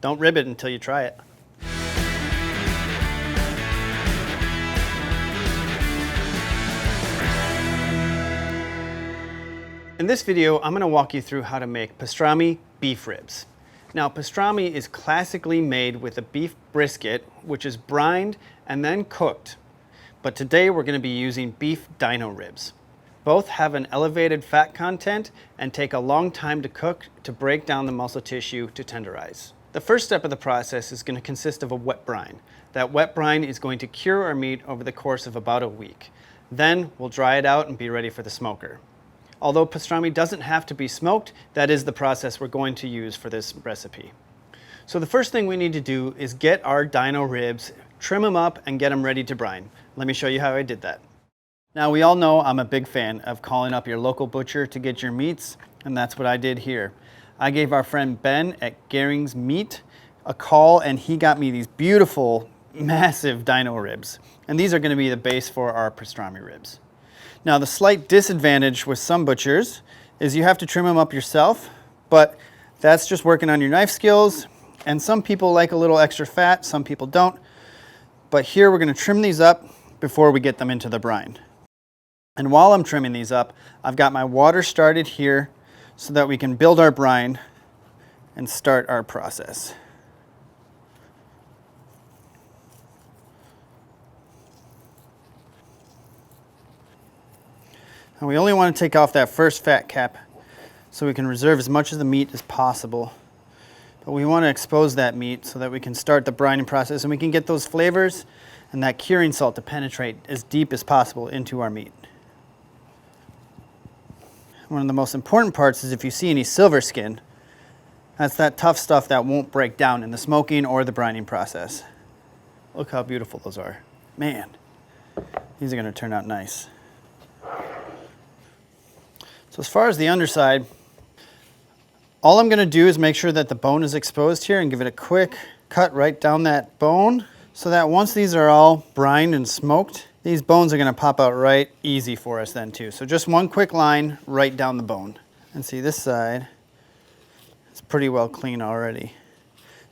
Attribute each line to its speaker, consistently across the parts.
Speaker 1: Don't rib it until you try it. In this video, I'm going to walk you through how to make pastrami beef ribs. Now, pastrami is classically made with a beef brisket, which is brined and then cooked. But today we're going to be using beef dino ribs. Both have an elevated fat content and take a long time to cook to break down the muscle tissue to tenderize. The first step of the process is going to consist of a wet brine. That wet brine is going to cure our meat over the course of about a week. Then we'll dry it out and be ready for the smoker. Although pastrami doesn't have to be smoked, that is the process we're going to use for this recipe. So the first thing we need to do is get our dino ribs, trim them up, and get them ready to brine. Let me show you how I did that. Now, we all know I'm a big fan of calling up your local butcher to get your meats, and that's what I did here. I gave our friend Ben at Garing's Meat a call, and he got me these beautiful, massive dino ribs. And these are going to be the base for our pastrami ribs. Now, the slight disadvantage with some butchers is you have to trim them up yourself, but that's just working on your knife skills. And some people like a little extra fat, some people don't. But here we're going to trim these up before we get them into the brine. And while I'm trimming these up, I've got my water started here so that we can build our brine and start our process. And we only want to take off that first fat cap so we can reserve as much of the meat as possible. But we want to expose that meat so that we can start the brining process and we can get those flavors and that curing salt to penetrate as deep as possible into our meat. One of the most important parts is if you see any silver skin, that's that tough stuff that won't break down in the smoking or the brining process. Look how beautiful those are. Man, these are going to turn out nice. So as far as the underside, all I'm going to do is make sure that the bone is exposed here and give it a quick cut right down that bone so that once these are all brined and smoked, these bones are going to pop out right easy for us then too. So just one quick line right down the bone. And see, this side is pretty well clean already.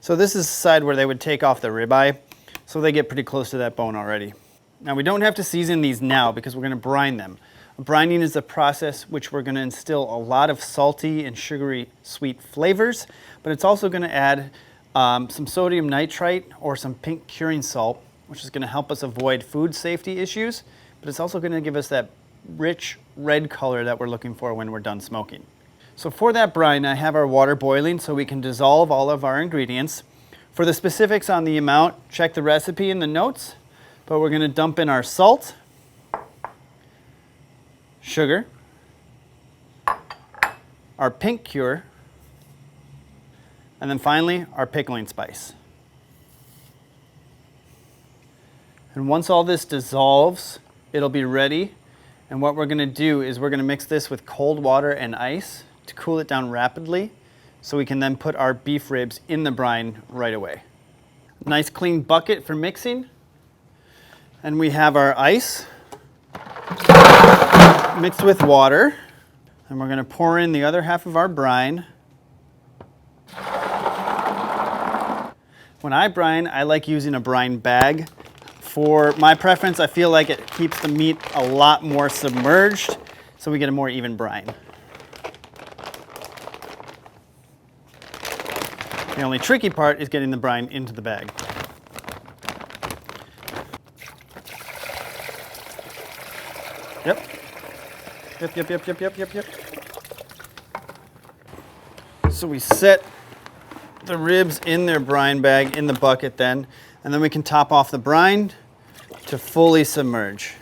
Speaker 1: So this is the side where they would take off the ribeye, so they get pretty close to that bone already. Now, we don't have to season these now because we're going to brine them. Brining is a process which we're going to instill a lot of salty and sugary sweet flavors, but it's also going to add some sodium nitrite or some pink curing salt, which is going to help us avoid food safety issues, but it's also going to give us that rich red color that we're looking for when we're done smoking. So for that brine, I have our water boiling so we can dissolve all of our ingredients. For the specifics on the amount, check the recipe in the notes, but we're going to dump in our salt, sugar, our pink cure, and then finally our pickling spice. And once all this dissolves, it'll be ready. And what we're going to do is we're going to mix this with cold water and ice to cool it down rapidly so we can then put our beef ribs in the brine right away. Nice clean bucket for mixing. And we have our ice mixed with water. And we're going to pour in the other half of our brine. When I brine, I like using a brine bag. For my preference, I feel like it keeps the meat a lot more submerged, so we get a more even brine. The only tricky part is getting the brine into the bag. Yep. So we set the ribs in their brine bag in the bucket then, and then we can top off the brine to fully submerge.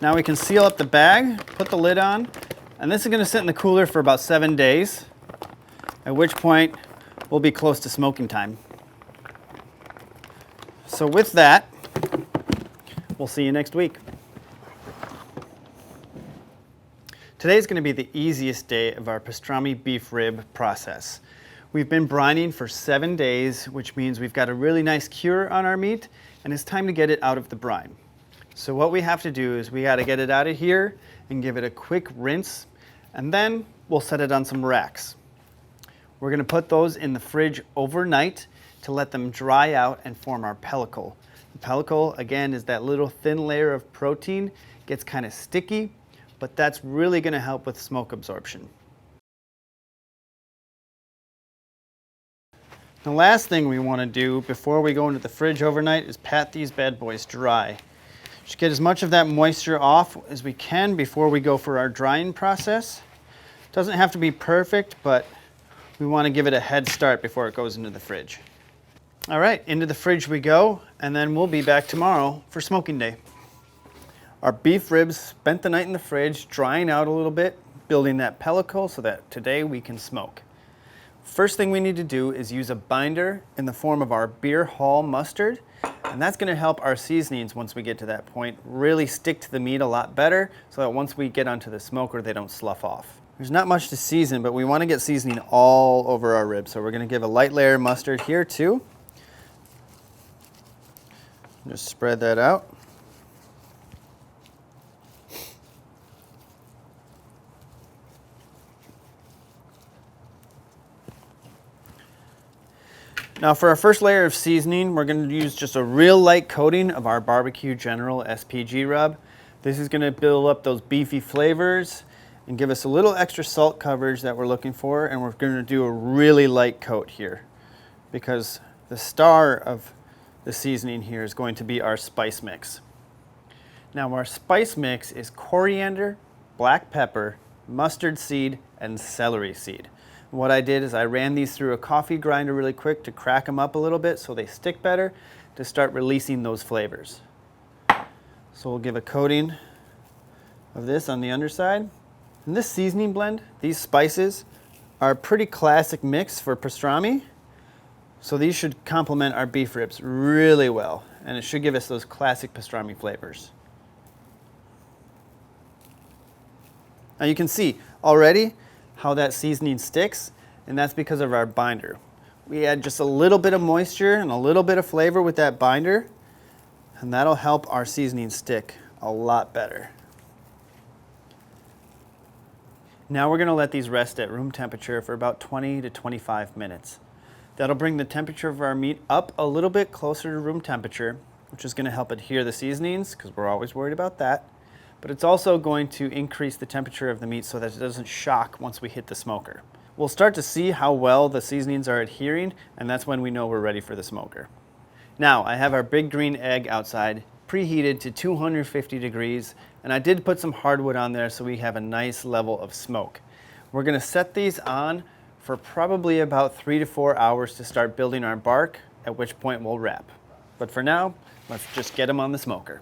Speaker 1: Now we can seal up the bag, put the lid on, and this is going to sit in the cooler for about 7 days, at which point we'll be close to smoking time. So with that, we'll see you next week. Today's going to be the easiest day of our pastrami beef rib process. We've been brining for 7 days, which means we've got a really nice cure on our meat, and it's time to get it out of the brine. So what we have to do is we got to get it out of here and give it a quick rinse, and then we'll set it on some racks. We're going to put those in the fridge overnight to let them dry out and form our pellicle. The pellicle, again, is that little thin layer of protein. It gets kind of sticky, but that's really going to help with smoke absorption. The last thing we want to do before we go into the fridge overnight is pat these bad boys dry. Just get as much of that moisture off as we can before we go for our drying process. Doesn't have to be perfect, but we want to give it a head start before it goes into the fridge. All right, into the fridge we go, and then we'll be back tomorrow for smoking day. Our beef ribs spent the night in the fridge, drying out a little bit, building that pellicle so that today we can smoke. First thing we need to do is use a binder in the form of our Bier Hall mustard, and that's going to help our seasonings once we get to that point really stick to the meat a lot better so that once we get onto the smoker they don't slough off. There's not much to season, but we want to get seasoning all over our ribs, so we're going to give a light layer of mustard here too. Just spread that out. Now for our first layer of seasoning, we're going to use just a real light coating of our BBQ General SPG Rub. This is going to build up those beefy flavors and give us a little extra salt coverage that we're looking for, and we're going to do a really light coat here because the star of the seasoning here is going to be our spice mix. Now our spice mix is coriander, black pepper, mustard seed, and celery seed. What I did is I ran these through a coffee grinder really quick to crack them up a little bit so they stick better to start releasing those flavors. So we'll give a coating of this on the underside. And this seasoning blend, these spices, are a pretty classic mix for pastrami. So these should complement our beef ribs really well, and it should give us those classic pastrami flavors. Now you can see already how that seasoning sticks, and that's because of our binder. We add just a little bit of moisture and a little bit of flavor with that binder, and that'll help our seasoning stick a lot better. Now we're going to let these rest at room temperature for about 20 to 25 minutes. That'll bring the temperature of our meat up a little bit closer to room temperature, which is going to help adhere the seasonings because we're always worried about that. But it's also going to increase the temperature of the meat so that it doesn't shock once we hit the smoker. We'll start to see how well the seasonings are adhering, and that's when we know we're ready for the smoker. Now, I have our big green egg outside, preheated to 250 degrees, and I did put some hardwood on there so we have a nice level of smoke. We're going to set these on for probably about 3 to 4 hours to start building our bark, at which point we'll wrap. But for now, let's just get them on the smoker.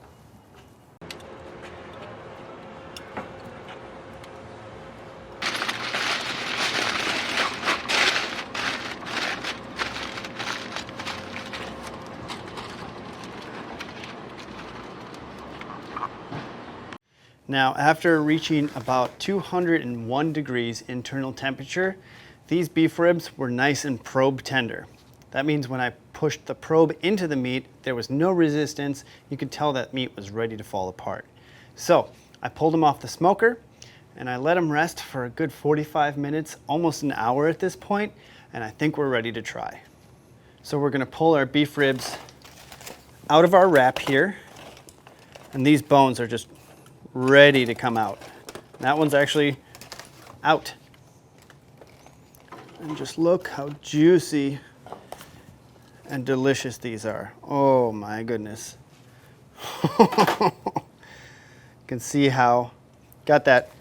Speaker 1: Now, after reaching about 201 degrees internal temperature, these beef ribs were nice and probe tender. That means when I pushed the probe into the meat, there was no resistance. You could tell that meat was ready to fall apart. So I pulled them off the smoker and I let them rest for a good 45 minutes, almost an hour at this point, and I think we're ready to try. So we're gonna pull our beef ribs out of our wrap here, and these bones are just ready to come out. That one's actually out. And just look how juicy and delicious these are. Oh my goodness. You can see how, got that,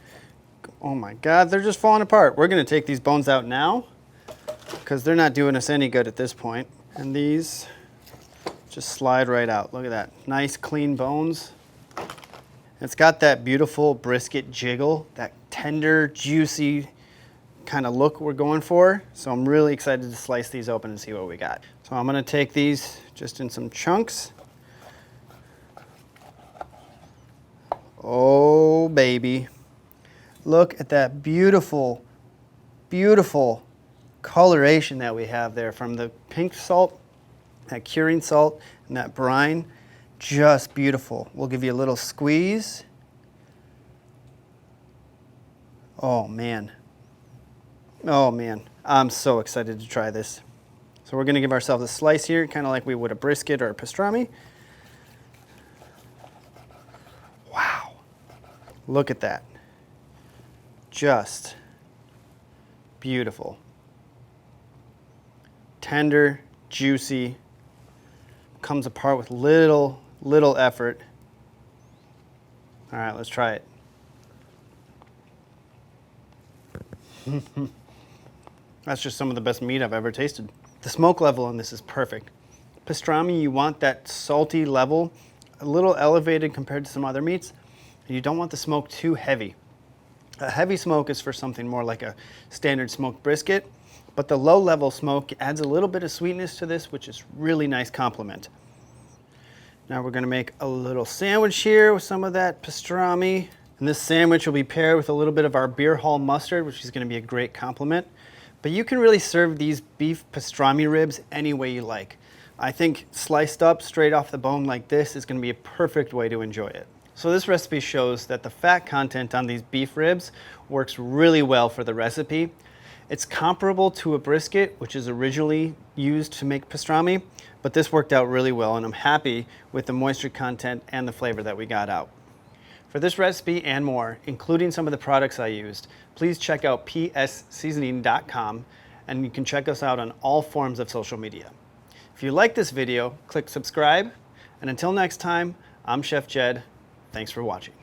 Speaker 1: oh my God, they're just falling apart. We're gonna take these bones out now because they're not doing us any good at this point. And these just slide right out. Look at that, nice clean bones. It's got that beautiful brisket jiggle, that tender, juicy kind of look we're going for. So I'm really excited to slice these open and see what we got. So I'm gonna take these just in some chunks. Oh baby, look at that beautiful, beautiful coloration that we have there from the pink salt, that curing salt, and that brine. Just beautiful. We'll give you a little squeeze. Oh man. Oh man. I'm so excited to try this. So we're going to give ourselves a slice here, kind of like we would a brisket or a pastrami. Wow. Look at that. Just beautiful. Tender, juicy, comes apart with little effort. All right, let's try it. That's just some of the best meat I've ever tasted. The smoke level on this is perfect. Pastrami, you want that salty level, a little elevated compared to some other meats. You don't want the smoke too heavy. A heavy smoke is for something more like a standard smoked brisket, but the low level smoke adds a little bit of sweetness to this, which is really nice complement. Now we're gonna make a little sandwich here with some of that pastrami. And this sandwich will be paired with a little bit of our Bier mustard, which is gonna be a great complement. But you can really serve these beef pastrami ribs any way you like. I think sliced up straight off the bone like this is gonna be a perfect way to enjoy it. So this recipe shows that the fat content on these beef ribs works really well for the recipe. It's comparable to a brisket, which is originally used to make pastrami, but this worked out really well, and I'm happy with the moisture content and the flavor that we got out. For this recipe and more, including some of the products I used, please check out psseasoning.com, and you can check us out on all forms of social media. If you like this video, click subscribe, and until next time, I'm Chef Jed. Thanks for watching.